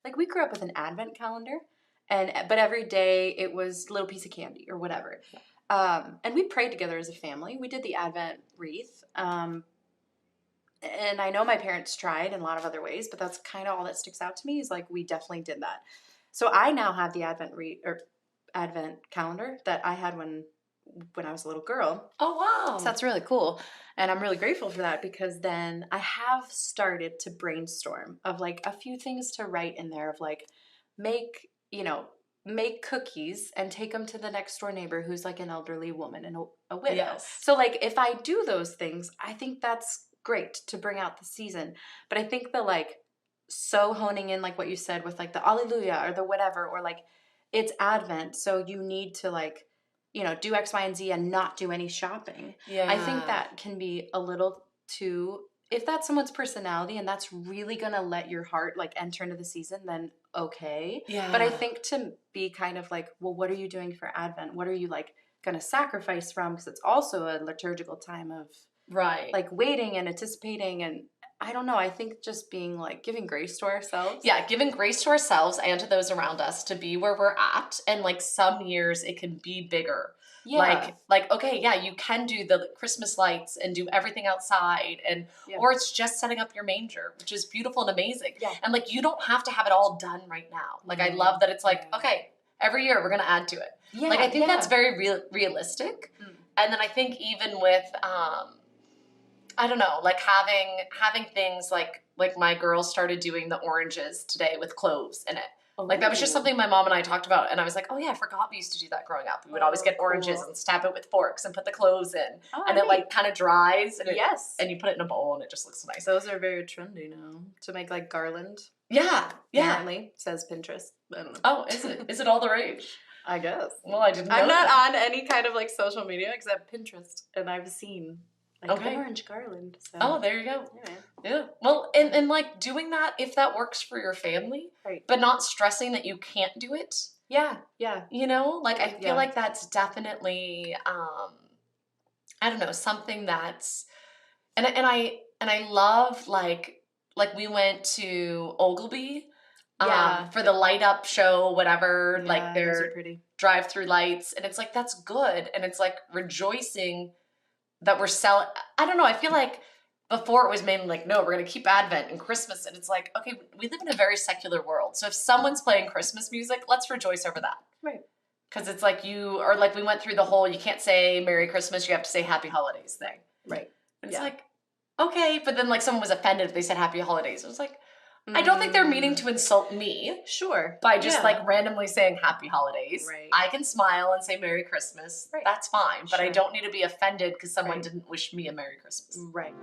like we grew up with an advent calendar, but every day it was a little piece of candy or whatever. And we prayed together as a family. We did the Advent wreath. And I know my parents tried in a lot of other ways, but that's kind of all that sticks out to me is like we definitely did that. So I now have the Advent calendar that I had when I was a little girl. Oh, wow. So that's really cool. And I'm really grateful for that because then I have started to brainstorm of like a few things to write in there of like make, make cookies and take them to the next door neighbor who's like an elderly woman and a widow. Yes. So like if I do those things, I think that's great to bring out the season. But I think the like so honing in like what you said with like the Alleluia or the whatever, or like it's Advent, so you need to like do X, Y, and Z and not do any shopping. Yeah. I think that can be a little too, if that's someone's personality and that's really going to let your heart like enter into the season, then okay. Yeah. But I think to be kind of like, well, what are you doing for Advent? What are you like going to sacrifice from? Because it's also a liturgical time of right, like waiting and anticipating, and I don't know. I think just being like giving grace to ourselves. Yeah, giving grace to ourselves and to those around us to be where we're at. And like some years it can be bigger. Yeah. Like okay, yeah, you can do the Christmas lights and do everything outside or it's just setting up your manger, which is beautiful and amazing. Yeah. And like you don't have to have it all done right now. Like I love that it's like, okay, every year we're going to add to it. Yeah. Like I think that's very realistic. And then I think even with I don't know, like having things like my girls started doing the oranges today with cloves in it. Like that was just something my mom and I talked about, and I was like, oh yeah, I forgot we used to do that growing up. We would always get oranges and stab it with forks and put the cloves in, and it like kind of dries, and and you put it in a bowl, and it just looks nice. Those are very trendy now to make like garland. Yeah, apparently says Pinterest. I don't know. Oh, is it? Is it all the rage? I guess. Well, I didn't know. I'm not on any kind of like social media except Pinterest, and I've seen orange garland. So. Oh, there you go. Yeah. Well, and like doing that if that works for your family, right? But not stressing that you can't do it. Yeah. You know, like I feel like that's definitely, I don't know, something that's, and I love like we went to Ogilvy, for the light up show, whatever, like their drive-through lights, and it's like that's good, and it's like rejoicing that we're selling. I don't know. I feel like before it was mainly like, no, we're going to keep Advent and Christmas. And it's like, okay, we live in a very secular world. So if someone's playing Christmas music, let's rejoice over that. Right. Because it's like or like we went through the whole, you can't say Merry Christmas, you have to say Happy Holidays thing. Right. And it's like, okay. But then like someone was offended if they said Happy Holidays. It was like, I don't think they're meaning to insult me. Sure. By just like randomly saying Happy Holidays. Right. I can smile and say Merry Christmas. Right. That's fine. But I don't need to be offended because someone didn't wish me a Merry Christmas. Right.